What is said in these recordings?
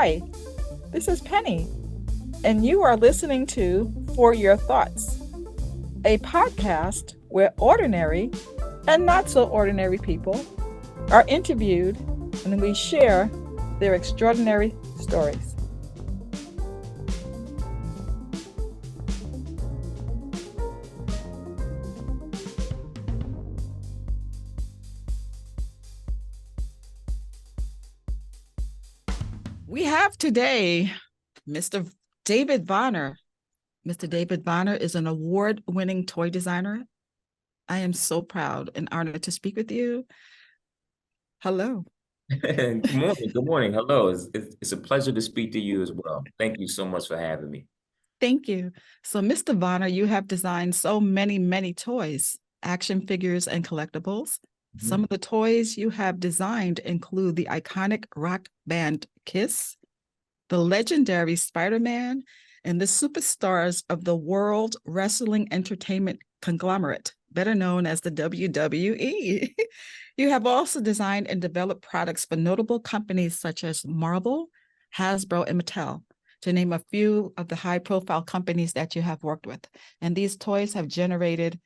Hi, this is Penny, and you are listening to For Your Thoughts, a podcast where ordinary and not so ordinary people are interviewed and we share their extraordinary stories. We have today Mr. David Bonner. Mr. David Bonner is an award-winning toy designer. I am so proud and honored to speak with you. Hello. Good morning. Good morning. Hello. It's a pleasure to speak to you as well. Thank you so much for having me. Thank you. So, Mr. Bonner, you have designed so many toys, action figures, and collectibles. Some Mhm. of the toys you have designed include the iconic rock band Kiss, the legendary Spider-Man, and the superstars of the World Wrestling Entertainment Conglomerate, better known as the WWE. You have also designed and developed products for notable companies such as Marvel, Hasbro, and Mattel, to name a few of the high-profile companies that you have worked with. And these toys have generated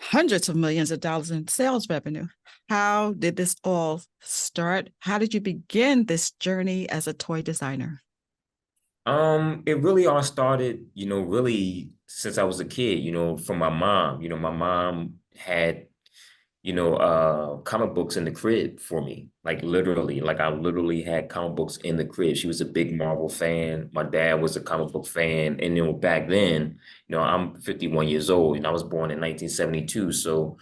hundreds of millions of dollars in sales revenue. How did this all start? How did you begin this journey as a toy designer? It really all started, really since I was a kid, from my mom. My mom had, comic books in the crib for me, like literally, like I literally had comic books in the crib. She was a big Marvel fan. My dad was a comic book fan. And back then, I'm 51 years old and I was born in 1972. So,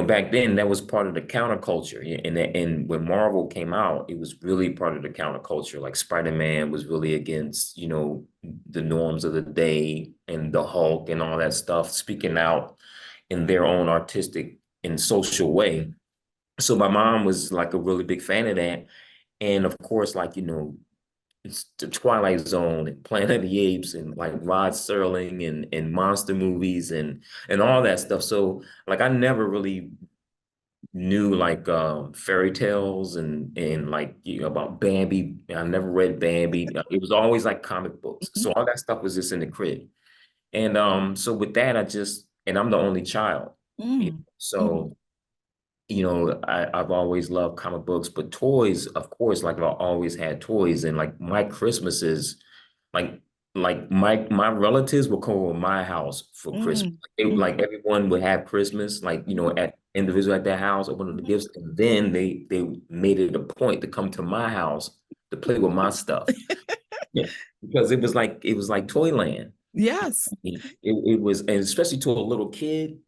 back then that was part of the counterculture. Yeah, and when Marvel came out, it was really part of the counterculture. Like Spider-Man was really against, the norms of the day, and the Hulk and all that stuff, speaking out in their own artistic and social way. So my mom was like a really big fan of that. And of course, like, it's the Twilight Zone and Planet of the Apes and like Rod Serling and monster movies and all that stuff. So like I never really knew like fairy tales and like about Bambi. I never read Bambi. It was always like comic books. Mhm. So all that stuff was just in the crib. And so with that, and I'm the only child. Mm. Mhm. So I've always loved comic books, but toys, of course, like I've always had toys. And like my Christmases, like my relatives would come over my house for Christmas. Mm. Like Mhm. everyone would have Christmas, like Mhm. at individual at their house, open the Mhm. gifts, and then they made it a point to come to my house to play with my stuff. Yeah, because it was like Toyland. Yes. It was, and especially to a little kid,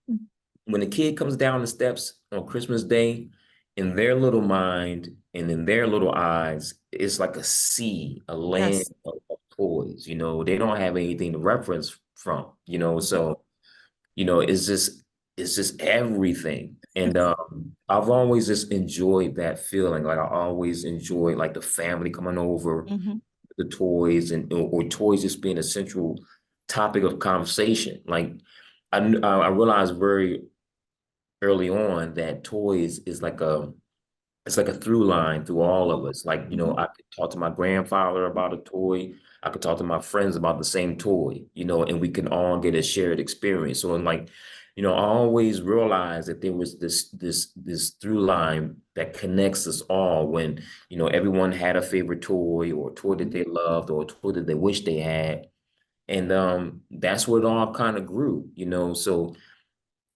when a kid comes down the steps on Christmas Day, in their little mind and in their little eyes, it's like a sea, a land Yes. of toys. They don't have anything to reference from. Mhm. So it's just everything. And I've always just enjoyed that feeling. Like I always enjoyed like the family coming over, Mhm. the toys, or toys just being a central topic of conversation. Like I realized very early on that toys is like a through line through all of us. Like, Mhm. I could talk to my grandfather about a toy. I could talk to my friends about the same toy, and we can all get a shared experience. So, and like, I always realized that there was this through line that connects us all when, everyone had a favorite toy or a toy that Mhm. they loved or a toy that they wish they had. And that's where it all kind of grew. So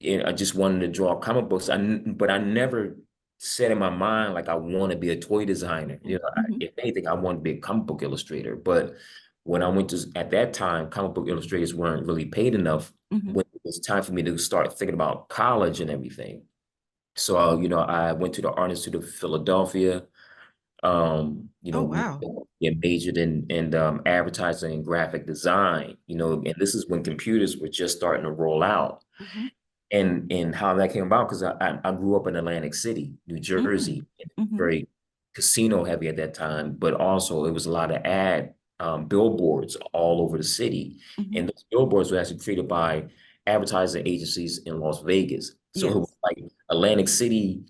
I just wanted to draw comic books. But I never said in my mind like I want to be a toy designer. Mhm. If anything, I want to be a comic book illustrator. But when I went to at that time, comic book illustrators weren't really paid enough. Mhm. When it was time for me to start thinking about college and everything, so I went to the Art Institute of Philadelphia. Oh, wow. Majored in advertising and graphic design. And this is when computers were just starting to roll out, Mhm. and how that came about, because I grew up in Atlantic City, New Mm. Jersey, and Mhm. very casino heavy at that time, but also it was a lot of ad billboards all over the city. Mhm. And those billboards were actually created by advertising agencies in Las Vegas. So it was Yes. like Atlantic City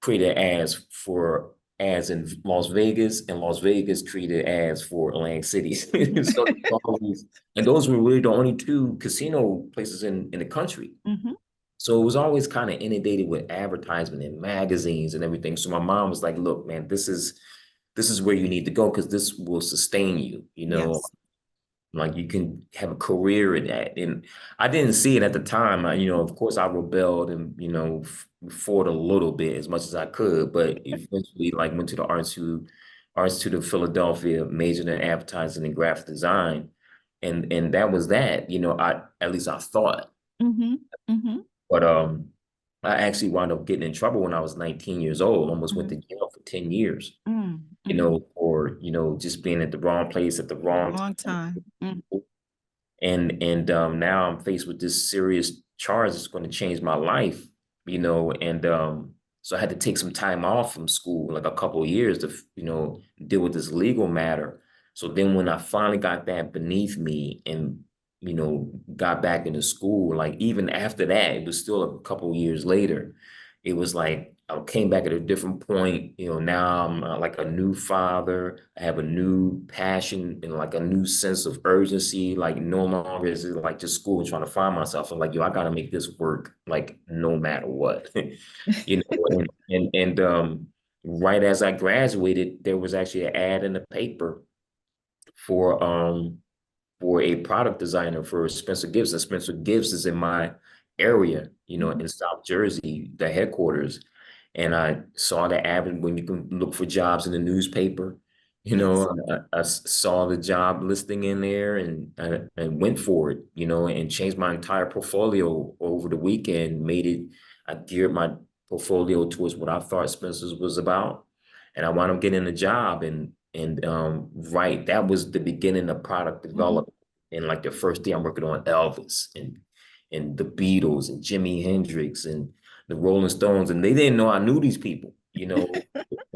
created ads for ads in Las Vegas, and Las Vegas created ads for Atlantic City. So and those were really the only two casino places in the country. Mhm. So it was always kind of inundated with advertisement and magazines and everything. So my mom was like, look, man, this is where you need to go because this will sustain you, you know. Yes. Like you can have a career in that. And I didn't see it at the time. You know, of course I rebelled and, you know, fought a little bit as much as I could, but eventually like went to the Art Institute of Philadelphia, majored in advertising and graphic design. And that was that, you know, at least I thought. Mhm. Mhm. But I actually wound up getting in trouble when I was 19 years old, almost went Mhm. to jail for 10 years, Mm. you Mhm. know, for, you know, just being at the wrong place at the wrong Long time. time. Mm. And now I'm faced with this serious charge that's going to change my life, you know, and so I had to take some time off from school, like a couple of years to, you know, deal with this legal matter. So then when I finally got that beneath me and, you know, got back into school, like even after that, it was still a couple of years later, it was like I came back at a different point. You know, now I'm like a new father. I have a new passion and like a new sense of urgency. Like no longer is it like just school and trying to find myself. I'm like, yo, I gotta make this work, like no matter what. You know, and right as I graduated, there was actually an ad in the paper for a product designer for Spencer Gibbs. And Spencer Gibbs is in my area, you know, Mhm. in South Jersey, the headquarters. And I saw the ad when you can look for jobs in the newspaper. You Yes. know, I saw the job listing in there and I went for it, you know, and changed my entire portfolio over the weekend, I geared my portfolio towards what I thought Spencer's was about. And I wound up getting a job and right, that was the beginning of product Mhm. development. And like the first day I'm working on Elvis and the Beatles and Jimi Hendrix and the Rolling Stones, and they didn't know I knew these people. You know,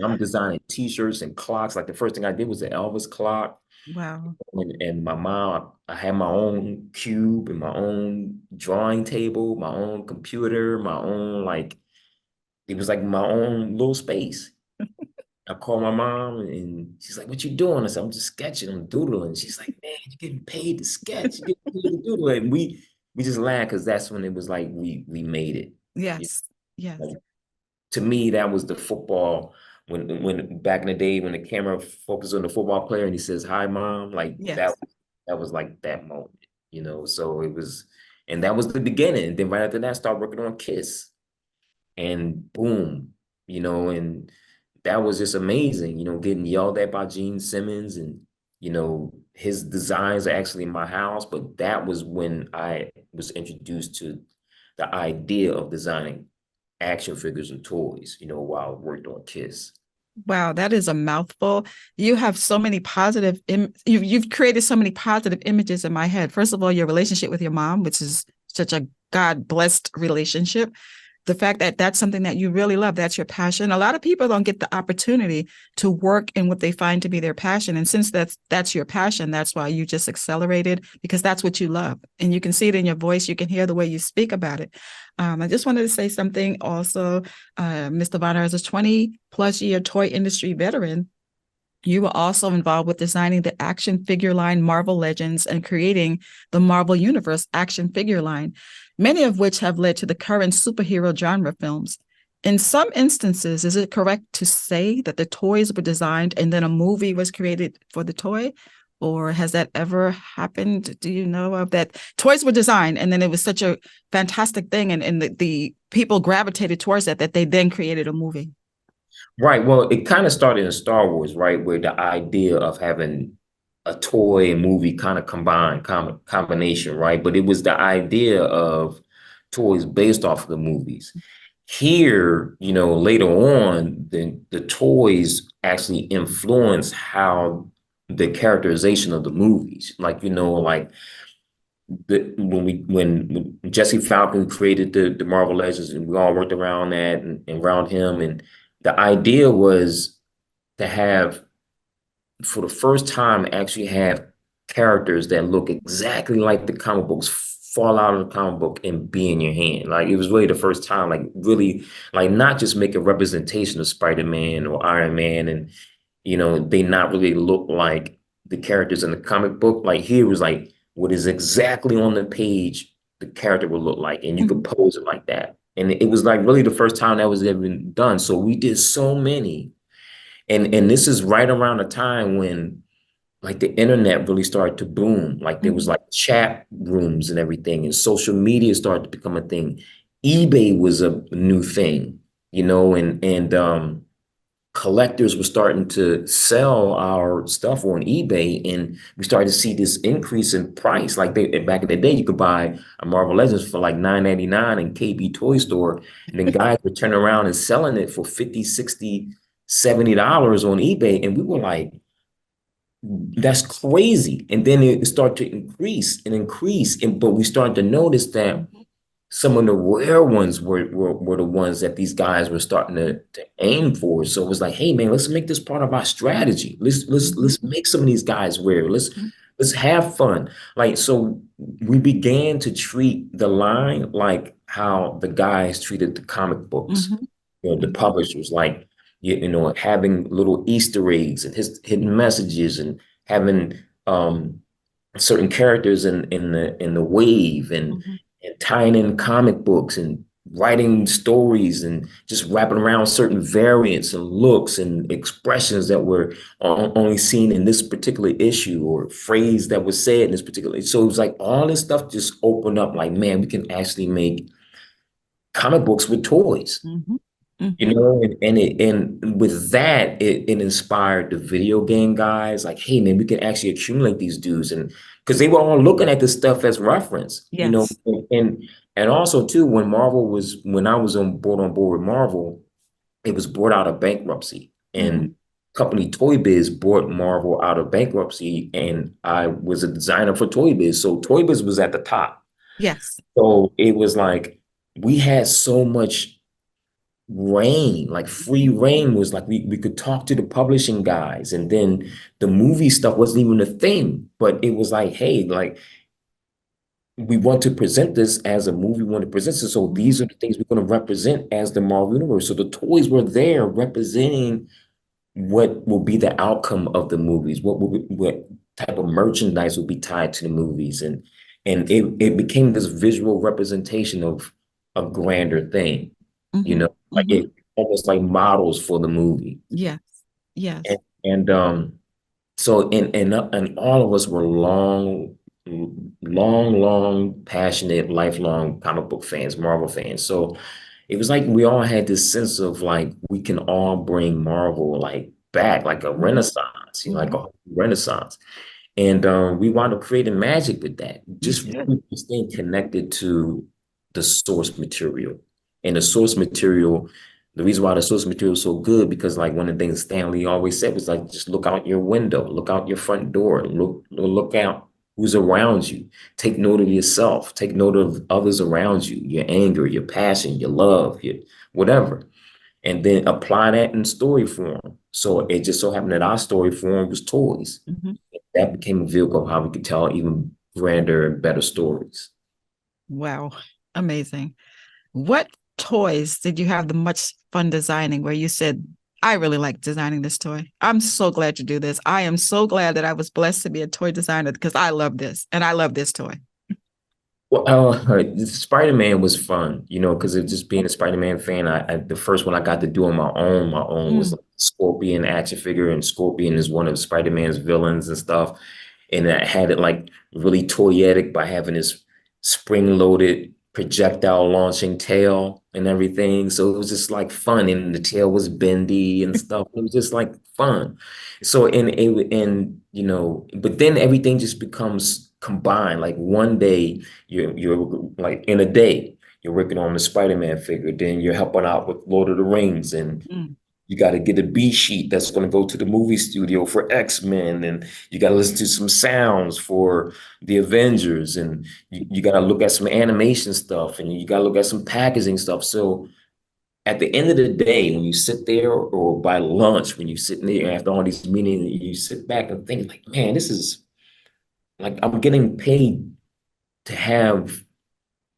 I'm designing T-shirts and clocks. Like the first thing I did was the Elvis clock, Wow. and my mom, I had my own cube and my own drawing table, my own computer, my own like it was like my own little space. I called my mom and she's like, "What you doing?" I said, "I'm just sketching, I'm doodling." She's like, "Man, you're getting paid to sketch, you're getting paid to doodle." And we just laughed because that's when it was like we made it. You Yes. know, Yes. like, to me, that was the football when back in the day when the camera focused on the football player and he says, "Hi, mom," like Yes. that was like that moment, you know. So it was, and that was the beginning. Then right after that, I started working on Kiss and boom, you know, and that was just amazing, you know, getting yelled at by Gene Simmons and, you know, his designs are actually in my house, but that was when I was introduced to the idea of designing action figures and toys, you know, while I worked on Kiss. Wow, that is a mouthful. You have so many you've created so many positive images in my head. First of all, your relationship with your mom, which is such a God blessed relationship. The fact that that's something that you really love, that's your passion. A lot of people don't get the opportunity to work in what they find to be their passion. And since that's your passion, that's why you just accelerated because that's what you love. And you can see it in your voice. You can hear the way you speak about it. I just wanted to say something also. Mr. Bonner, as a 20 plus year toy industry veteran, you were also involved with designing the action figure line Marvel Legends and creating the Marvel Universe action figure line, many of which have led to the current superhero genre films. In some instances, is it correct to say that the toys were designed and then a movie was created for the toy? Or has that ever happened? Do you know of that? Toys were designed and then it was such a fantastic thing, and the people gravitated towards that they then created a movie. Right. Well, it kind of started in Star Wars, right? Where the idea of having a toy and movie kind of combination, right? But it was the idea of toys based off of the movies. Here, you know, later on, the toys actually influence how the characterization of the movies. Like, you know, like when Jesse Falcon created the Marvel Legends and we all worked around that and around him, and the idea was to have for the first time actually have characters that look exactly like the comic books fall out of the comic book and be in your hand. Like it was really the first time, like really, like not just make a representation of Spider-Man or Iron Man, and they not really look like the characters in the comic book. Like here was like what is exactly on the page the character would look like, and you could Mhm. pose it like that. And it was like really the first time that was ever been done. So we did so many, and this is right around the time when like the internet really started to boom. Like there was Mhm. like chat rooms and everything, and social media started to become a thing. eBay was a new thing, and collectors were starting to sell our stuff on eBay, and we started to see this increase in price. Like back in the day, you could buy a Marvel Legends for like $9.99 in KB Toy Store, and then guys would turn around and selling it for 50, 60, $70 on eBay. And we were like, that's crazy. And then it started to increase and increase. But we started to notice that Mhm. some of the rare ones were the ones that these guys were starting to aim for. So it was like, hey man, let's make this part of our strategy. Let's Mhm. make some of these guys rare. Let's have fun. Like so we began to treat the line like how the guys treated the comic books, Mhm. the Mhm. publishers, like having little Easter eggs and his hidden messages, and having certain characters in the wave, Mhm. and tying in comic books and writing stories and just wrapping around certain variants and looks and expressions that were only seen in this particular issue, or phrase that was said in this particular. So it was like all this stuff just opened up. Like, man, we can actually make comic books with toys. Mhm. Mhm. And with that, it inspired the video game guys. Like, hey man, we can actually accumulate these dudes, and because they were all looking at this stuff as reference, Yes. and also too, when I was on board with Marvel, it was brought out of bankruptcy, and Mhm. company Toy Biz brought Marvel out of bankruptcy, and I was a designer for Toy Biz, so Toy Biz was at the top. Yes. So it was like we had so much reign, like free reign. Was like we could talk to the publishing guys, and then the movie stuff wasn't even a thing, but it was like, hey, like we want to present this as a movie, we want to present this, so Mhm. these are the things we're going to represent as the Marvel Universe. So the toys were there representing what will be the outcome of the movies, what type of merchandise will be tied to the movies, and it became this visual representation of a grander thing, Mhm. like Mhm. it almost like models for the movie. Yes. And, Yes. and so and all of us were long, passionate, lifelong comic book fans, Marvel fans. So it was like we all had this sense of like we can all bring Marvel like back, like a Mhm. renaissance, like Mhm. a renaissance. And we wound up creating magic with that, You just did. really staying connected to the source material. And the source material, the reason why the source material is so good, because like one of the things Stan Lee always said was like, just look out your window, look out your front door, look out who's around you. Take note of yourself, take note of others around you, your anger, your passion, your love, your whatever. And then apply that in story form. So it just so happened that our story form was toys. Mhm. That became a vehicle of how we could tell even grander and better stories. Wow. Amazing. What toys did you have the much fun designing where you said, I really like designing this toy? I'm so glad to do this. I am so glad that I was blessed to be a toy designer because I love this and I love this toy. Well, Spider-Man was fun, because of just being a Spider-Man fan. The first one I got to do on my own was Mm. like Scorpion action figure, and Scorpion is one of Spider-Man's villains and stuff. And I had it like really toyetic by having this spring-loaded projectile launching tail and everything. So it was just like fun, and the tail was bendy and stuff. It was just like fun. So but then everything just becomes combined. Like one day you're like in a day you're working on the Spider-Man figure, then you're helping out with Lord of the Rings, and Mm. you got to get a B sheet that's going to go to the movie studio for X-Men, and you got to listen to some sounds for the Avengers, and you got to look at some animation stuff, and you got to look at some packaging stuff. So at the end of the day, when you sit there, or by lunch, when you sit there after all these meetings, you sit back and think like, man, this is like I'm getting paid to have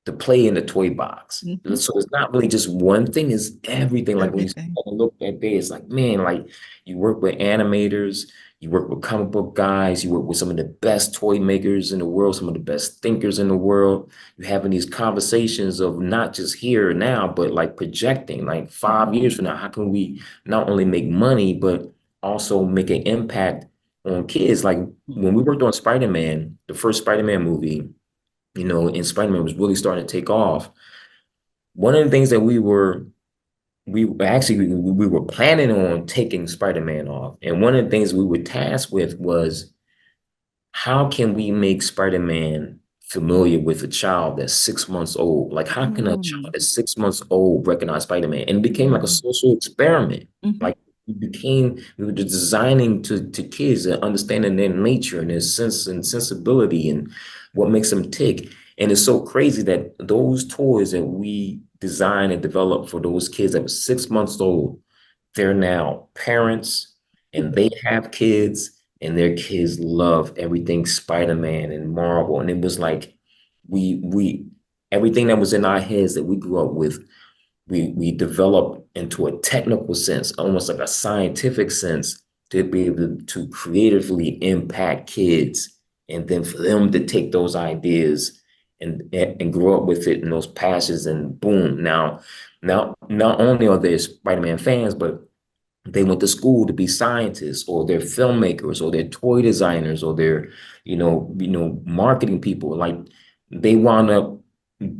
the play in the toy box. Mhm. So it's not really just one thing, it's everything. Like when you Everything. look at there, it's like, man, like you work with animators, you work with comic book guys, you work with some of the best toy makers in the world, some of the best thinkers in the world. You're having these conversations of not just here and now, but like projecting, like 5 years from now, how can we not only make money, but also make an impact on kids? Like when we worked on Spider-Man, the first Spider-Man movie, and Spider-Man was really starting to take off. One of the things that we were planning on taking Spider-Man off. And one of the things we were tasked with was how can we make Spider-Man familiar with a child that's 6 months old? Like, how can a child Mm. that's 6 months old recognize Spider-Man? And it became like a Mhm. social experiment. Mhm. Like we were designing to kids and understanding their nature and their sense and sensibility and what makes them tick. And it's so crazy that those toys that we designed and developed for those kids that were 6 months old, they're now parents and they have kids and their kids love everything Spider-Man and Marvel. And it was like we everything that was in our heads that we grew up with, we developed into a technical sense, almost like a scientific sense, to be able to creatively impact kids and then for them to take those ideas and grow up with it and those passions and boom. Now not only are they Spider-Man fans, but they went to school to be scientists or they're filmmakers or they're toy designers or they're marketing people. Like they wound up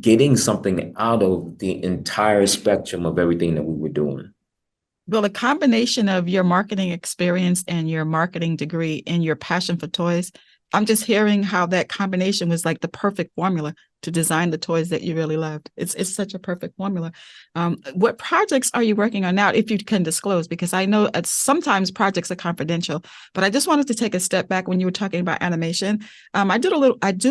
getting something out of the entire spectrum of everything that we were doing. Well, a combination of your marketing experience and your marketing degree and your passion for toys, I'm just hearing how that combination was like the perfect formula to design the toys that you really loved. It's such a perfect formula. What projects are you working on now, if you can disclose? Because I know sometimes projects are confidential, but I just wanted to take a step back when you were talking about animation. I do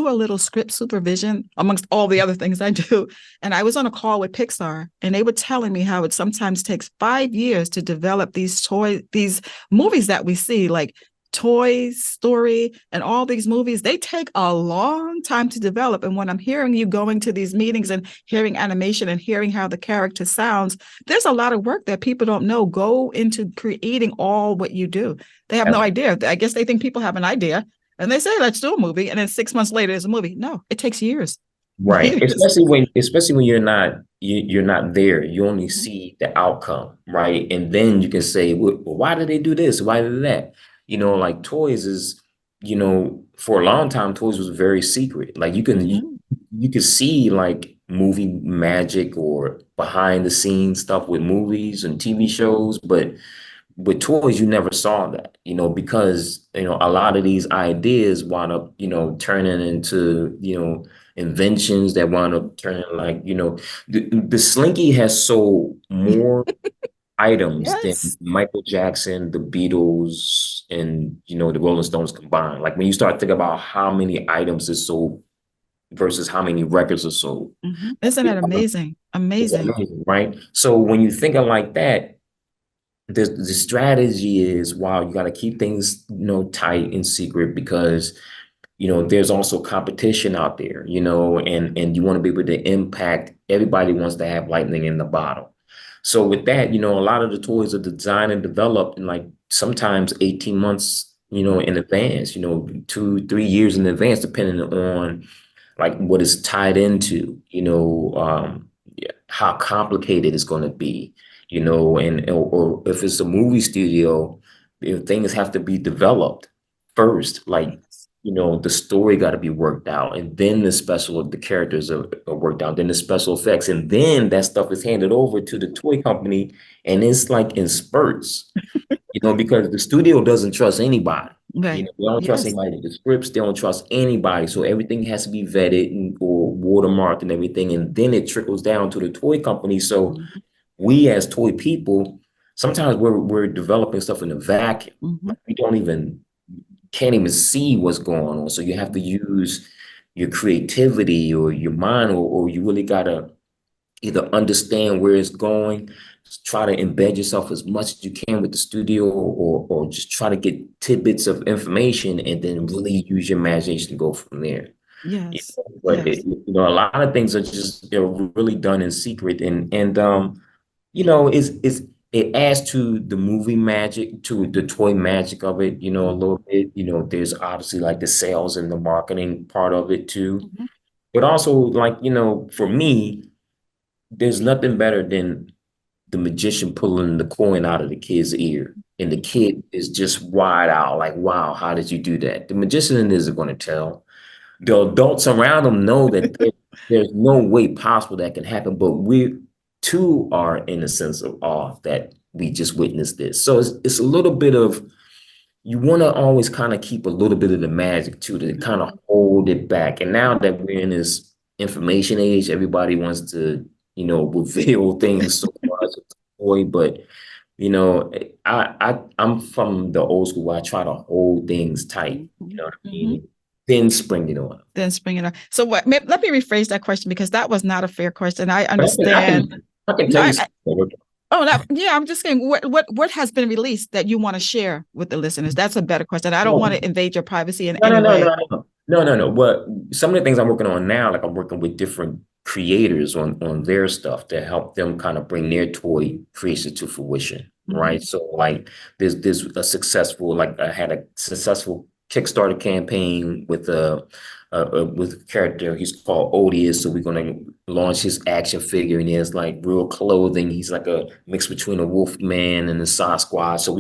a little script supervision amongst all the other things I do, and I was on a call with Pixar, and they were telling me how it sometimes takes 5 years to develop these movies that we see, like Toy Story and all these movies. They take a long time to develop. And when I'm hearing you going to these meetings and hearing animation and hearing how the character sounds, there's a lot of work that people don't know go into creating all what you do. They have no idea. I guess they think people have an idea and they say, let's do a movie. And then 6 months later, there's a movie. No, it takes years. Right. Years. Especially when you're not there. You only Mhm. see the outcome, right? And then you can say, well, why did they do this? Why did that? Like toys is, for a long time, toys was very secret. Like Mhm. you could see like movie magic or behind the scenes stuff with movies and TV shows, but with toys, you never saw that, because, a lot of these ideas wound up, turning into, inventions that wound up turning like, the Slinky has sold more items than Yes. Michael Jackson, the Beatles, and, the Rolling Stones combined. Like when you start thinking about how many items is sold versus how many records are sold. Mhm. Isn't that amazing? It's Amazing. amazing, right? So when you think of like that, the strategy is, wow, you got to keep things tight and secret because there's also competition out there, and you want to be able to impact. Everybody wants to have lightning in the bottle. So with that, a lot of the toys are designed and developed in like sometimes 18 months, in advance, 2, 3 years in advance, depending on like what is tied into, yeah, how complicated it's going to be, or if it's a movie studio, if things have to be developed first, like, the story got to be worked out, and then the characters are worked out, then the special effects, and then that stuff is handed over to the toy company, and it's like in spurts, because the studio doesn't trust anybody. Right. They don't trust Yes. anybody with the scripts. They don't trust anybody. So everything has to be vetted or watermarked and everything. And then it trickles down to the toy company. So Mhm. we as toy people, sometimes we're developing stuff in a vacuum. Mhm. Like we can't even see what's going on. So you have to use your creativity or your mind, or you really gotta either understand where it's going, try to embed yourself as much as you can with the studio, or just try to get tidbits of information and then really use your imagination to go from there. You Yes. know, but Yes. a lot of things are just they're really done in secret, and it adds to the movie magic, to the toy magic of it, a little bit. There's obviously like the sales and the marketing part of it too. Mhm. But also, like, for me, there's nothing better than the magician pulling the coin out of the kid's ear. And the kid is just wide out, like, wow, how did you do that? The magician isn't going to tell. The adults around them know that there's no way possible that can happen, but we too are in a sense of awe that we just witnessed this. So it's a little bit of, you want to always kind of keep a little bit of the magic too, to kind of hold it back. And now that we're in this information age, everybody wants to, reveal things so much, boy. But I'm from the old school where I try to hold things tight. You Mhm. know what I Mhm. mean? Then spring it on. Then spring it on. So let me rephrase that question because that was not a fair question. I But understand. I can No, tell you something. oh, yeah, I'm just saying what has been released that you want to share with the listeners? That's a better question. I don't want to invade your privacy in No, any no, no, way. no, no, no, no, no. But some of the things I'm working on now, like I'm working with different creators on their stuff to help them kind of bring their toy creation to fruition, Mhm. right? So like there's a successful, like I had a successful Kickstarter campaign with a character. He's called Odious. So we're gonna launch his action figure, and he has like real clothing. He's like a mix between a wolf man and a Sasquatch. So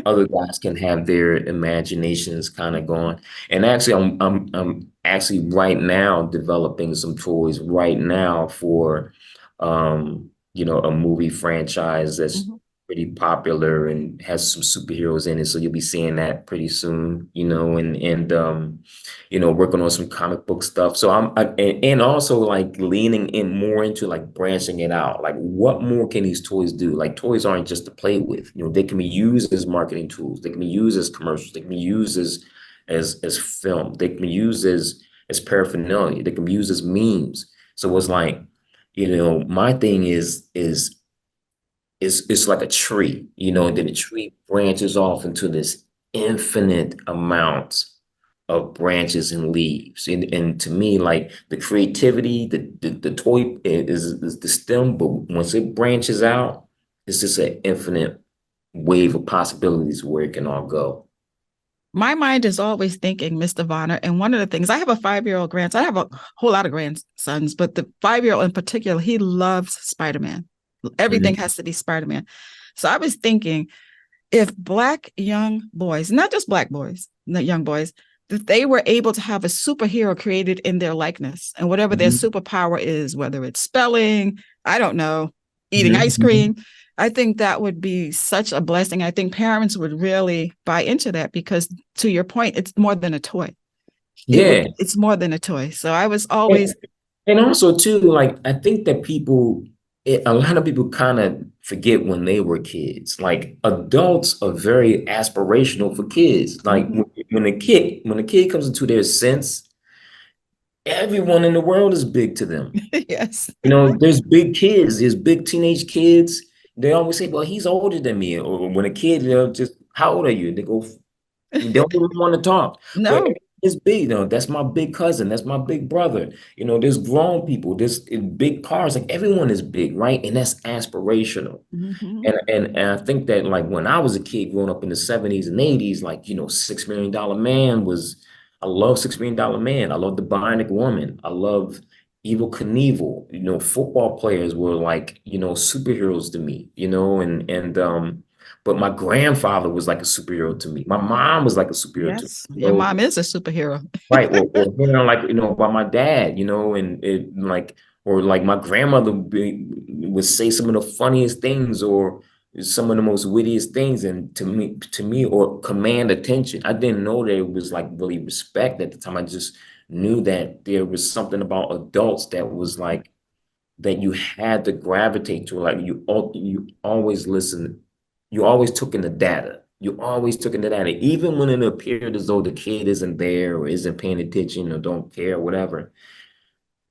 other guys can have their imaginations kind of going. And actually, I'm actually right now developing some toys right now for a movie franchise that's Mhm. pretty popular and has some superheroes in it. So you'll be seeing that pretty soon, and working on some comic book stuff. So and also like leaning in more into like branching it out. Like, what more can these toys do? Like, toys aren't just to play with. They can be used as marketing tools. They can be used as commercials. They can be used as film. They can be used as paraphernalia. They can be used as memes. So it's like, my thing is it's like a tree, and then the tree branches off into this infinite amount of branches and leaves. And to me, like the creativity, the toy is the stem, but once it branches out, it's just an infinite wave of possibilities where it can all go. My mind is always thinking, Mr. Vonner. And one of the things, I have a 5-year-old grandson. I have a whole lot of grandsons, but the 5-year-old in particular, he loves Spider-Man. Everything Mhm. has to be Spider-Man. So I was thinking, if Black young boys, not just Black boys, not young boys, that they were able to have a superhero created in their likeness, and whatever their Mhm. superpower is, whether it's spelling, I don't know, eating ice Mhm. cream, I think that would be such a blessing. I think parents would really buy into that because, to your point, it's more than a toy. Yeah. It's more than a toy. So I was And, always, and also too, like I think that a lot of people kind of forget when they were kids. Like, adults are very aspirational for kids. Like mhm. when a kid comes into their sense, everyone in the world is big to them. Yes. There's big kids, there's big teenage kids. They always say, "Well, he's older than me." Or when a kid, they'll just, "How old are you?" They go, they don't even want to talk. But No. it's big, that's my big cousin, that's my big brother. There's grown people, there's big cars, like everyone is big, right? And that's aspirational. Mhm. And I think that like when I was a kid growing up in the 70s and 80s, like, $6 Million Man was, I love $6 Million Man. I love the Bionic Woman. I love Evil Knievel. Football players were like, superheroes to me, but my grandfather was like a superhero to me. My mom was like a superhero to me. Yes. Your mom is a superhero. Right. Like, by my dad, and it like, or like my grandmother would say some of the funniest things or some of the most wittiest things, and to me, or command attention. I didn't know that it was like really respect at the time. I just knew that there was something about adults that was like, that you had to gravitate to. Like, you always listen, you always took in the data. You always took in the data, even when it appeared as though the kid isn't there or isn't paying attention or don't care, or whatever.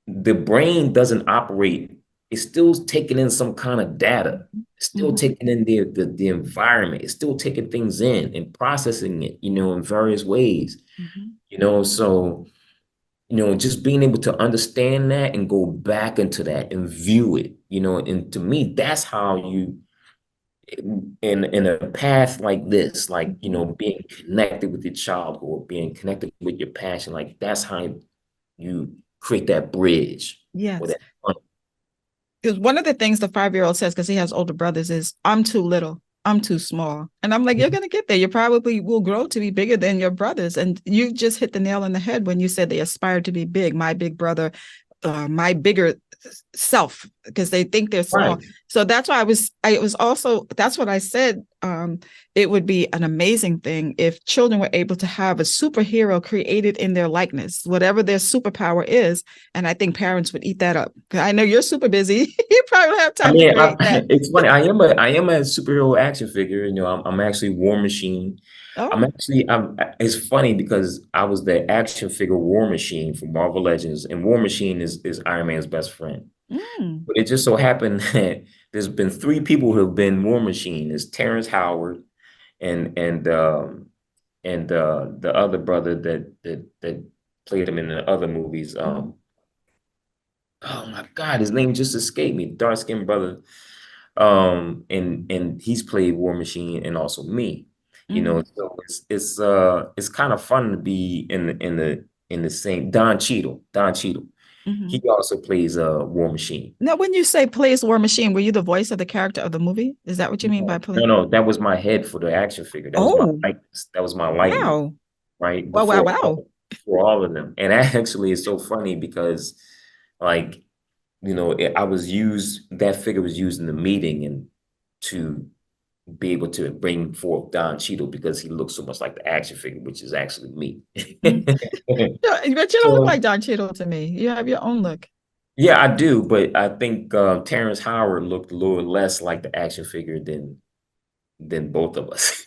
The brain doesn't operate. It's still taking in some kind of data. It's still Mhm. taking in the environment. It's still taking things in and processing it, in various ways. Mhm. So just being able to understand that and go back into that and view it, and to me, that's how you in a path like this, like, Mhm. being connected with your childhood, being connected with your passion, like that's how you create that bridge or Yes. that. Because one of the things the 5-year-old says, because he has older brothers, is, I'm too little. I'm too small. And I'm like, you're going to get there. You probably will grow to be bigger than your brothers. And you just hit the nail on the head when you said they aspire to be big. My big brother, my bigger self, because they think they're small. Right. So that's why I was also, that's what I said. It would be an amazing thing if children were able to have a superhero created in their likeness, whatever their superpower is. And I think parents would eat that up. I know you're super busy. You probably don't have I time to mean, create that. it's funny. I am a superhero action figure. I'm actually War Machine. I'm Oh. actually I'm. It's funny because I was the action figure War Machine from Marvel Legends, and War Machine is Iron Man's best friend. Mm, But it just so happened that there's been three people who have been War Machine. It's Terrence Howard and the other brother that played him in the other movies. mhm, Oh my God, his name just escaped me. Dark skinned brother. And he's played War Machine and also me. mhm, So it's kind of fun to be in the same Don Cheadle. Don Cheadle. He mhm. also plays War Machine. Now, when you say plays War Machine, were you the voice of the character of the movie? Is that what you mean by No, play? no, no, that was my head for the action figure. That was my Oh, likeness. That was my likeness, wow. right? Wow, wow, wow. Before all of them. And that actually is so funny because like, I was used, that figure was used in the meeting and to be able to bring forth Don Cheadle because he looks so much like the action figure, which is actually me. Mm. But you don't look like So Don Cheadle to me. You have your own look. yeah, I do, but I think Terrence Howard looked a little less like the action figure than both of us.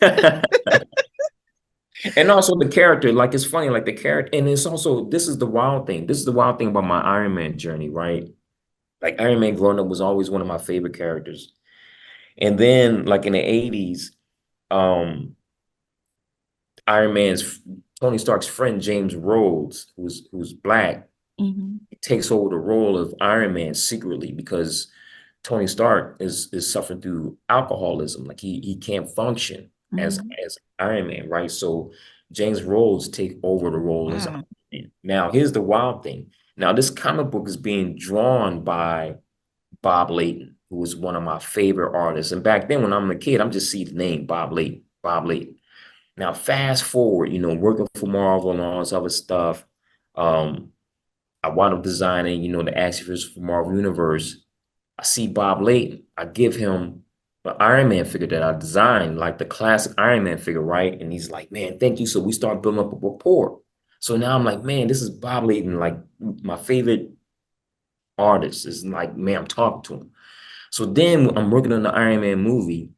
And also the character, like it's funny, like the character, and it's also this is the wild thing. This is the wild thing about my Iron Man journey, right? Like Iron Man growing up was always one of my favorite characters. And then like in the 80s, um, Iron Man's Tony Stark's friend James Rhodes, who's black, Hmm. takes over the role of Iron Man secretly because Tony Stark is suffering through alcoholism. Like he can't function as Hmm. as Iron Man, right? So James Rhodes take over the role as Iron Wow. Man. Now, here's the wild thing. Now, this comic book is being drawn by Bob Layton, who was one of my favorite artists. And back then, when I'm a kid, I'm just seeing the name Bob Layton, Bob Layton. Now, fast forward, working for Marvel and all this other stuff. Um, I wound up designing, the action figures for Marvel Universe. I see Bob Layton. I give him the Iron Man figure that I designed, like the classic Iron Man figure, right? And he's like, man, thank you. So we start building up a rapport. So now I'm like, man, this is Bob Layton, like my favorite artist. Is like, man, I'm talking to him. So then I'm working on the Iron Man movie,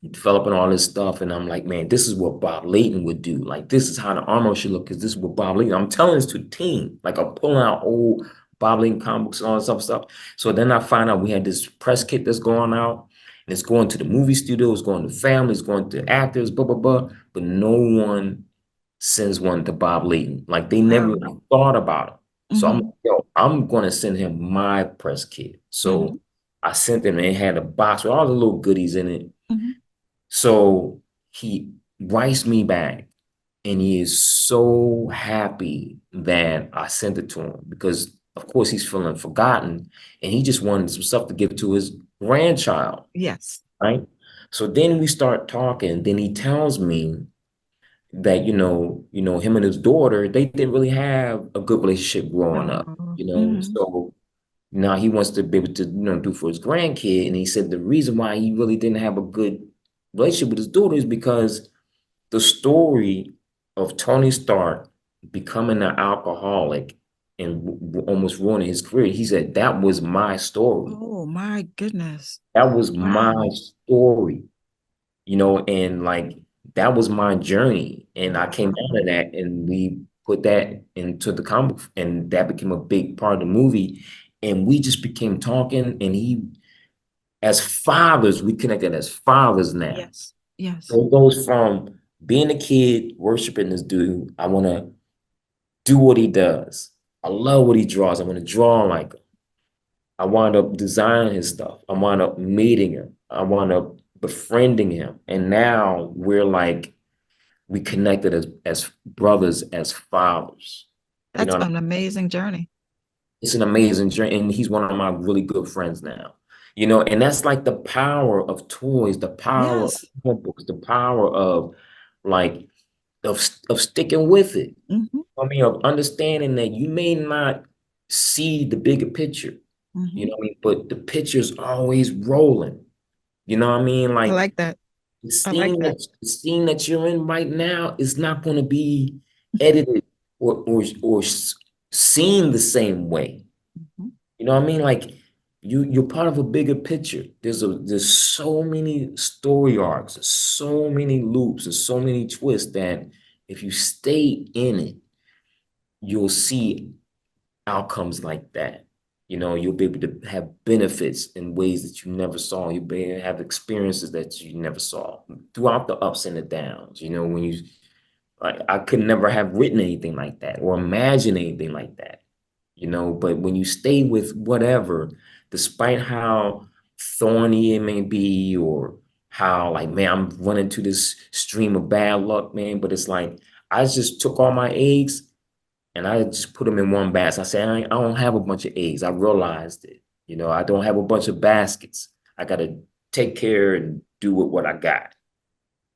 developing all this stuff, and I'm like, man, this is what Bob Layton would do. Like, this is how the armor should look, because this is what Bob Layton. I'm telling this to the team. Like, I'm pulling out old Bob Layton comic books and all this other stuff. So then I find out we had this press kit that's going out, and it's going to the movie studio, it's going to families, going to actors, blah, blah, blah. But no one sends one to Bob Layton. Like, they never Wow. even thought about it. So I'm like, Hmm. yo, I'm going to send him my press kit. Hmm. So I sent him, and it had a box with all the little goodies in it. Hmm. So he writes me back and he is so happy that I sent it to him because, of course, he's feeling forgotten and he just wanted some stuff to give to his grandchild, Yes. right? So then we start talking. Then he tells me that, him and his daughter, they didn't really have a good relationship growing up, Oh. Hmm. So now he wants to be able to, do for his grandkid. And he said the reason why he really didn't have a good relationship with his daughter is because the story of Tony Stark becoming an alcoholic and almost ruining his career. He said that was my story. Oh my goodness. That was my Wow. story, and like that was my journey. And I came Wow. out of that and we put that into the comic and that became a big part of the movie. And we just became talking and as fathers, we connected as fathers now. Yes. Yes. So it goes from being a kid, worshiping this dude. I want to do what he does. I love what he draws. I want to draw like him. I wound up designing his stuff. I wound up meeting him. I wound up befriending him. And now we're like, we connected as brothers, as fathers. You know That's what I an mean? amazing journey. It's an amazing journey. And he's one of my really good friends now. You know, and that's like the power of toys, the power of Yes. comic books, the power of like of sticking with it. Hmm. I mean, of understanding that you may not see the bigger picture, you Hmm. know what I mean? But the picture's always rolling. You know what I mean? I Like like that. I like that. the scene that you're in right now is not going to be edited or seen the same way. Mhm. You know what I mean? Like you're part of a bigger picture. There's so many story arcs, there's so many loops, there's so many twists that if you stay in it, you'll see outcomes like that. You know, you'll be able to have benefits in ways that you never saw. You'll be able to have experiences that you never saw throughout the ups and the downs. You know, when you like I could never have written anything like that or imagined anything like that, you know. But when you stay with whatever, despite how thorny it may be, or how like, man, I'm running to this stream of bad luck, man. But it's like I just took all my eggs and I just put them in one basket. I said, I don't have a bunch of eggs. I realized it. You know, I don't have a bunch of baskets. I got to take care and do with what I got.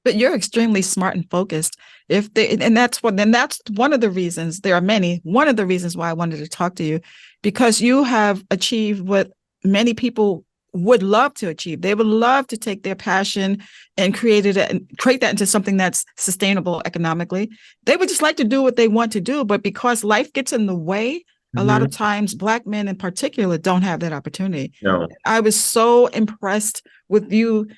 But you're extremely smart and focused. If they, and that's one of the reasons, there are many, one of the reasons why I wanted to talk to you, because you have achieved what many people would love to achieve. They would love to take their passion and create that into something that's sustainable economically. They would just like to do what they want to do, but because life gets in the way, a lot of Mhm. times Black men in particular don't have that opportunity. No, I was so impressed with you,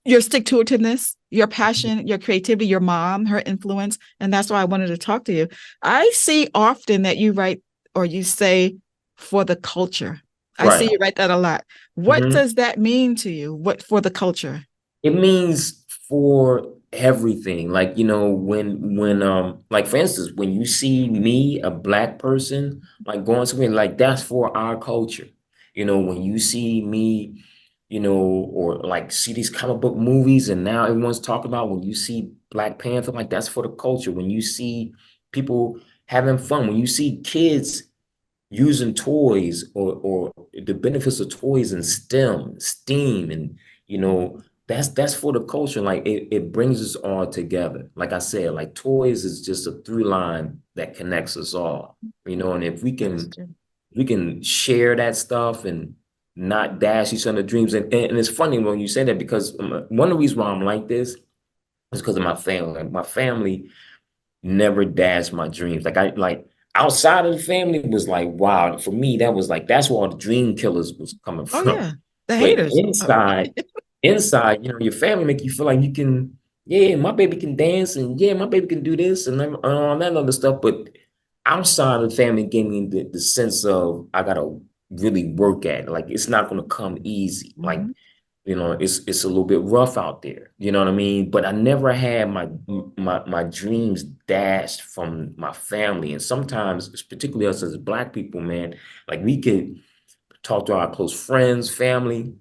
your stick to itiveness, your passion, your creativity, your mom, her influence. And that's why I wanted to talk to you. I see often that you write or you say for the culture. I see right. you write that a lot. What Mhm. does that mean to you? What for the culture? It means for everything. Like, you know, when like for instance, when you see me, a black person, like going somewhere, like that's for our culture. You know, when you see me, you know, or like see these comic book movies and now everyone's talking about when you see Black Panther, like that's for the culture. When you see people having fun, when you see kids using toys or the benefits of toys in STEAM, and you know, that's for the culture. Like it brings us all together. Like I said, like toys is just a through line that connects us all, you know, and if That's true. we can share that stuff and not dash each other dreams. And it's funny when you say that because one of the reasons why I'm like this is because of my family. Like my family never dashed my dreams. Like I like outside of the family was like wow. For me, that was like that's where all the dream killers was coming Oh from. yeah. The But haters. Oh, inside, you know, your family make you feel like you can, yeah, my baby can dance and yeah, my baby can do this and all that other stuff. But outside of the family gave me the sense of I gotta really work at it. Like it's not gonna come easy. Like mhm. you know, it's a little bit rough out there. You know what I mean? But I never had my dreams dashed from my family. And sometimes, particularly us as Black people, man, like we could talk to our close friends, family,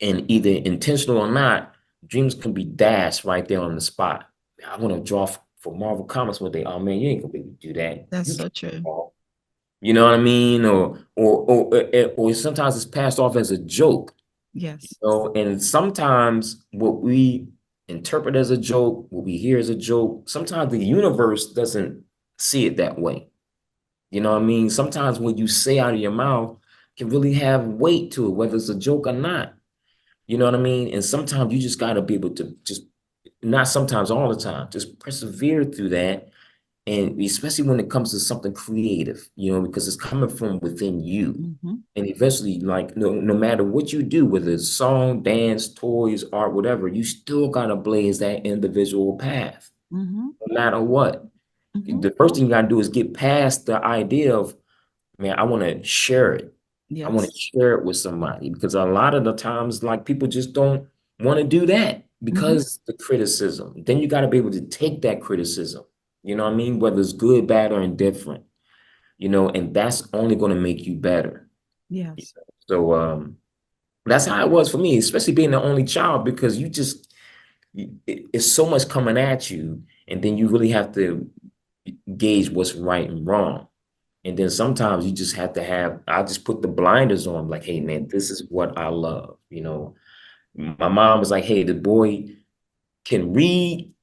and either intentional or not, dreams can be dashed right there on the spot. I want to draw for Marvel Comics one day. Oh man, you ain't gonna be able to do that. That's You so can't true. draw. You know what I mean? Or sometimes it's passed off as a joke. Yes. So, and sometimes what we interpret as a joke, what we hear as a joke, sometimes the universe doesn't see it that way. You know what I mean? Sometimes when you say out of your mouth can really have weight to it, whether it's a joke or not. You know what I mean? And sometimes you just got to be able to just, not sometimes, all the time, just persevere through that and especially when it comes to something creative, you know, because it's coming from within you. Hmm. And eventually, like no matter what you do, whether it's song, dance, toys, art, whatever, you still gotta blaze that individual path, Hmm. no matter what. Hmm. The first thing you gotta do is get past the idea of, man, I want to share it. I want to Yes. share it with somebody because a lot of the times, like people just don't want to do that Hmm. because the criticism. Then you got to be able to take that criticism. You know what I mean? Whether it's good, bad, or indifferent. and that's only going to make you better. Yes. So that's how it was for me, especially being the only child, because it's so much coming at you, and then you really have to gauge what's right and wrong. And then sometimes you just have to I just put the blinders on, like, hey man, this is what I love. My mom was like, hey, the boy can read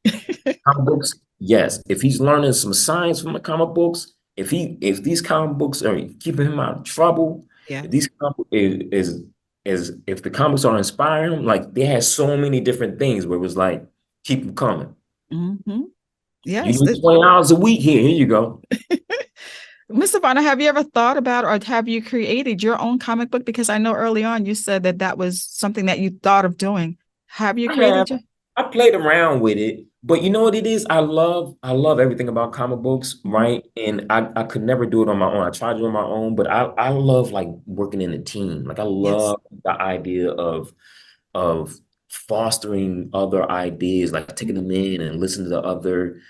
comic books. Yes, if he's learning some science from the comic books, if these comic books are keeping him out of trouble, Yeah. if these if the comics are inspiring him, like they had so many different things where it was like, keep them coming. Hmm. You Yes. need 20 hours a week here. Here you go. Mr. Bonner, have you ever thought about or have you created your own comic book? Because I know early on you said that that was something that you thought of doing. Have you I have. created your? I played around with it, but you know what it is? I love everything about comic books, Mhm. right? And I could never do it on my own. I tried to do it on my own, but I love like working in a team. Like I Yes. love the idea of fostering other ideas, like taking them in and listening to other,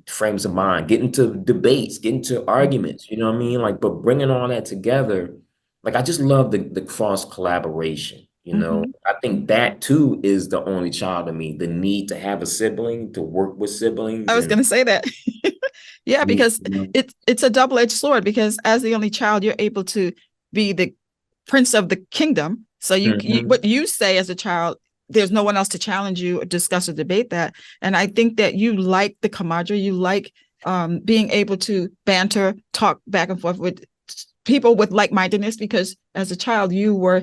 frames of mind, getting to debates, getting to arguments, you know what I mean? Like, but bringing all that together, like I just love the cross collaboration, you know? Hmm. I think that too is the only child in me, the need to have a sibling, to work with siblings I was and going to say that. Yeah, you because know, it's a double-edged sword because as the only child, you're able to be the prince of the kingdom. So mhm, what you say as a child, there's no one else to challenge you or discuss or debate that. And I think that you like the camaraderie, you like being able to banter, talk back and forth with people with like-mindedness because as a child you were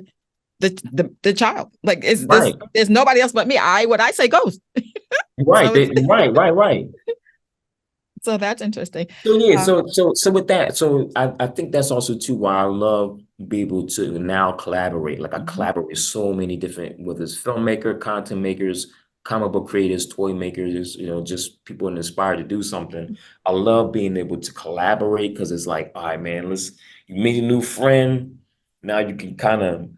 the child. Like is this right, there's nobody else but me. What I say goes. right, So it's right. so that's interesting. So yeah, Um, so with that, so I think that's also too why I love be able to now collaborate. Like I mhm, collaborate with so many different, whether it's filmmaker, content makers, comic book creators, toy makers, just people inspired to do something. I love being able to collaborate because it's like, all right, man, you meet a new friend. Now you can kind of,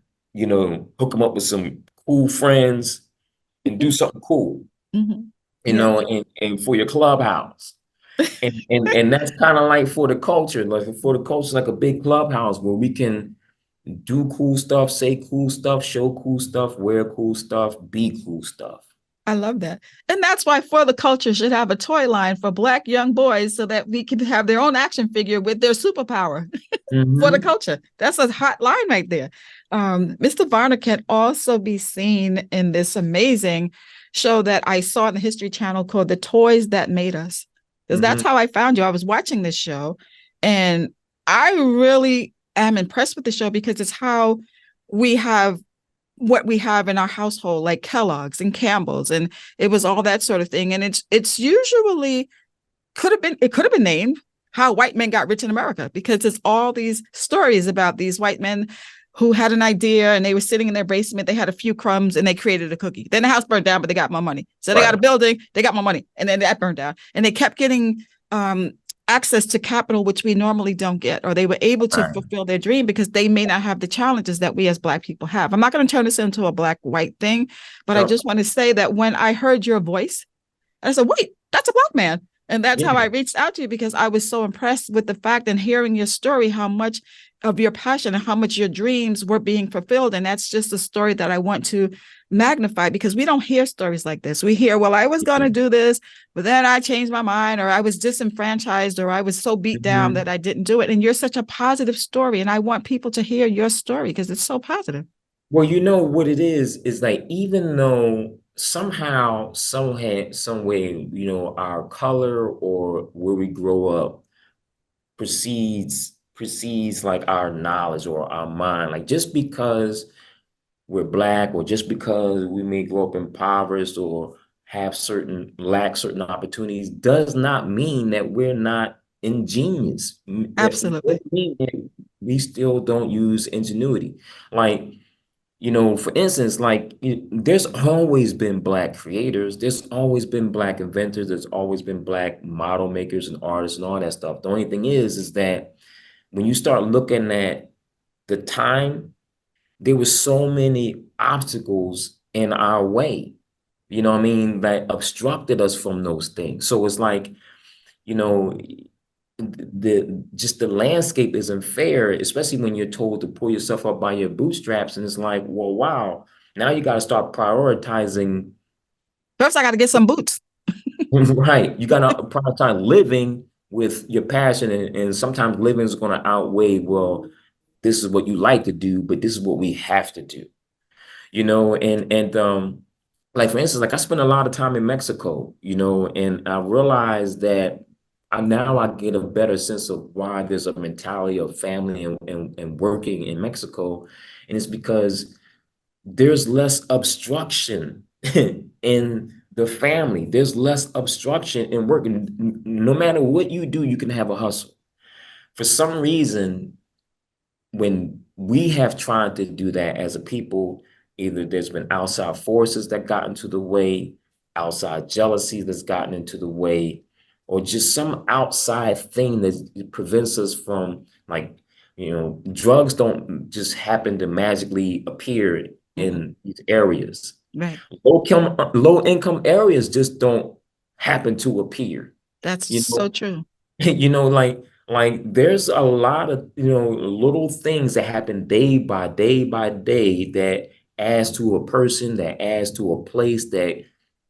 hook them up with some cool friends and do something cool, mhm. Yeah, and for your clubhouse. And that's kind of like for the culture, like a big clubhouse where we can do cool stuff, say cool stuff, show cool stuff, wear cool stuff, be cool stuff. I love that. And that's why For the Culture should have a toy line for Black young boys so that we can have their own action figure with their superpower for the Hmm. culture. That's a hot line right there. Mr. Varner can also be seen in this amazing show that I saw on the History Channel called The Toys That Made Us. Because that's Hmm. how I found you. I was watching this show and I really am impressed with the show because it's how we have what we have in our household, like Kellogg's and Campbell's, and it was all that sort of thing. And it's usually it could have been named How White Men Got Rich in America because it's all these stories about these white men who had an idea and they were sitting in their basement. They had a few crumbs and they created a cookie. Then the house burned down, but they got more money. So they got a Right. building, they got more money, and then that burned down. And they kept getting access to capital, which we normally don't get, or they were able to Right. fulfill their dream because they may not have the challenges that we as Black people have. I'm not going to turn this into a Black white thing, but I No. just want to say that when I heard your voice, I said, wait, that's a Black man. And that's how I Yeah. reached out to you because I was so impressed with the fact and hearing your story, how much of your passion and how much your dreams were being fulfilled. And that's just a story that I want to magnify because we don't hear stories like this. We hear, well, I was going to do this, but then I changed my mind, or I was disenfranchised, or I was so beat down Mhm. that I didn't do it. And you're such a positive story. And I want people to hear your story because it's so positive. Well, you know what it is like even though somehow, some way, our color or where we grow up precedes like our knowledge or our mind. Like just because we're Black or just because we may grow up impoverished or lack certain opportunities does not mean that we're not ingenious. That Absolutely. doesn't mean that we still don't use ingenuity. Like, for instance, like there's always been Black creators, there's always been Black inventors, there's always been Black model makers and artists and all that stuff. The only thing is that when you start looking at the time, there were so many obstacles in our way, what I mean, that obstructed us from those things. So it's like, you know, just the landscape isn't fair, especially when you're told to pull yourself up by your bootstraps. And it's like, well, wow, now you got to start prioritizing. First, I got to get some boots. Right. You got to prioritize living with your passion. And sometimes living is going to outweigh, well, this is what you like to do, but this is what we have to do, and like for instance, like I spent a lot of time in Mexico, and I realized that I get a better sense of why there's a mentality of family and working in Mexico. And it's because there's less obstruction in the family. There's less obstruction in working. No matter what you do, you can have a hustle. For some reason, when we have tried to do that as a people, either there's been outside forces that got into the way, outside jealousy that's gotten into the way, or just some outside thing that prevents us from, like, drugs don't just happen to magically appear in these areas. Right. Low income areas just don't happen to appear. That's You know, so true. like there's a lot of, little things that happen day by day by day that adds to a person, that adds to a place, that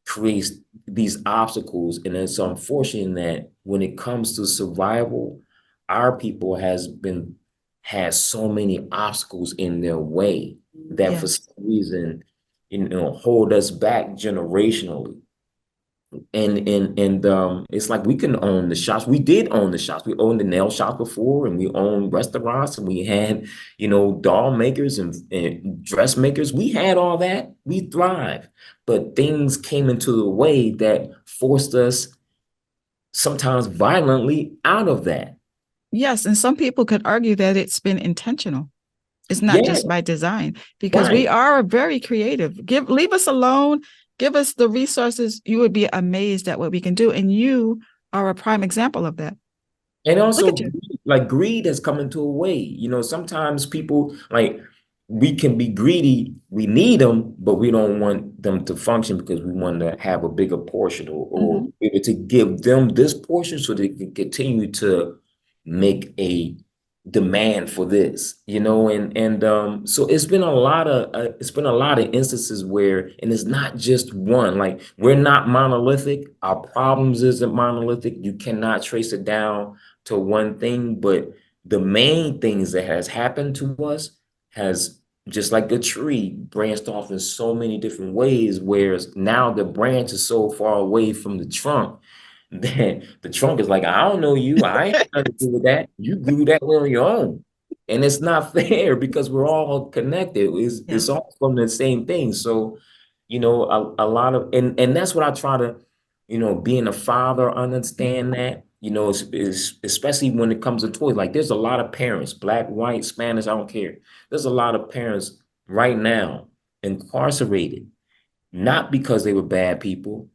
creates these obstacles. And it's unfortunate that when it comes to survival, our people has so many obstacles in their way that for Yes. some reason, hold us back generationally. And it's like we can own the shops. We did own the shops. We owned the nail shop before, and we owned restaurants, and we had, doll makers and dressmakers. We had all that. We thrived. But things came into the way that forced us sometimes violently out of that. Yes. And some people could argue that it's been intentional. It's not Yeah, just by design, because we right. are very creative. Leave us alone, give us the resources. You would be amazed at what we can do. And you are a prime example of that. And Look also, at you. like, greed has come into a way. Sometimes people, like, we can be greedy. We need them, but we don't want them to function because we want to have a bigger portion, or Mm-hmm. be able to give them this portion so they can continue to make a demand for this, and so it's been a lot of instances where, and it's not just one. Like, we're not monolithic. Our problems isn't monolithic. You cannot trace it down to one thing, but the main things that has happened to us has, just like a tree, branched off in so many different ways, whereas now the branch is so far away from the trunk that the trunk is like, I don't know you. I ain't got nothing to do with that. You grew that way on your own. And it's not fair because we're all connected. It's Yes. all from the same thing. So, a lot of, and that's what I try to, being a father, understand that, especially when it comes to toys. Like, there's a lot of parents, black, white, Spanish, I don't care. There's a lot of parents right now incarcerated, not because they were bad people,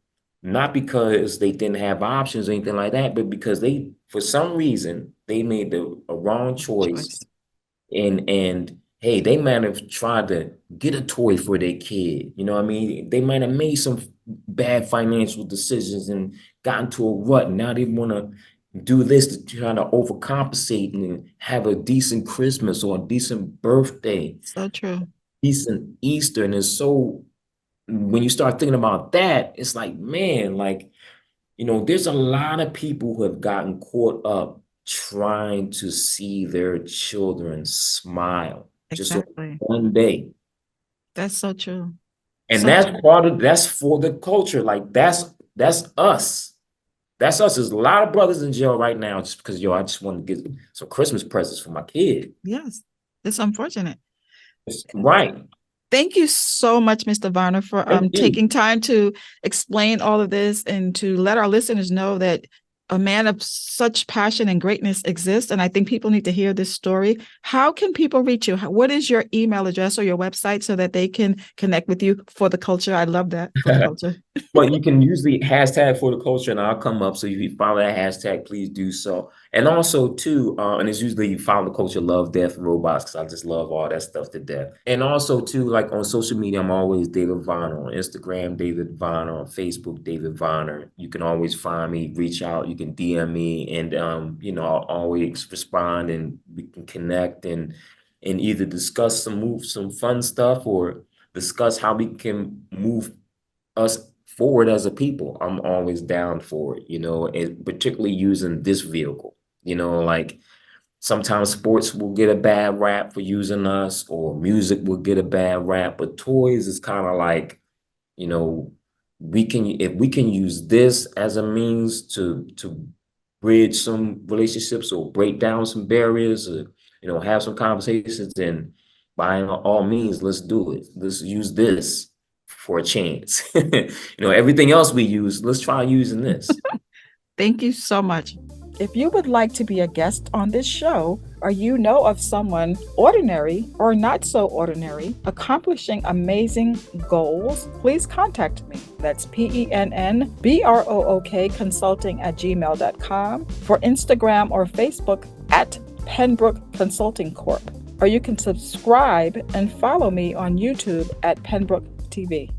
not because they didn't have options or anything like that, but because for some reason, they made a wrong choice. Choice. And hey, they might have tried to get a toy for their kid. You know what I mean? They might have made some bad financial decisions and got into a rut. Now they want to do this to try to overcompensate and have a decent Christmas or a decent birthday, So true. decent Easter. And it's so, when you start thinking about that, it's like, man, like, there's a lot of people who have gotten caught up trying to see their children smile just on Exactly. one day. That's so true. And So true. that's for the culture. Like, that's us. That's us. There's a lot of brothers in jail right now just because, I just want to get some Christmas presents for my kid. Yes. It's unfortunate. Right. Thank you so much, Mr. Varner, for Thank you. taking time to explain all of this and to let our listeners know that a man of such passion and greatness exists. And I think people need to hear this story. How can people reach you? What is your email address or your website so that they can connect with you for the culture? I love that, for the culture. Well, you can use the hashtag for the culture and I'll come up. So if you follow that hashtag, please do so. And also too, and it's usually Follow the Culture, Love, Death, Robots, because I just love all that stuff to death. And also too, like on social media, I'm always David Vonner. On Instagram, David Vonner. On Facebook, David Vonner. You can always find me, reach out, you can DM me, and I'll always respond, and we can connect and either discuss some fun stuff, or discuss how we can move us forward as a people. I'm always down for it, and particularly using this vehicle. Like sometimes sports will get a bad rap for using us, or music will get a bad rap, but toys is kind of like, you know, if we can use this as a means to bridge some relationships or break down some barriers, or have some conversations, then by all means, let's do it. Let's use this for a chance. Everything else we use, let's try using this. Thank you so much. If you would like to be a guest on this show, or you know of someone ordinary or not so ordinary accomplishing amazing goals, please contact me. That's PENNBROOK consulting@gmail.com, for Instagram or Facebook at Penbrook Consulting Corp. Or you can subscribe and follow me on YouTube at Penbrook TV.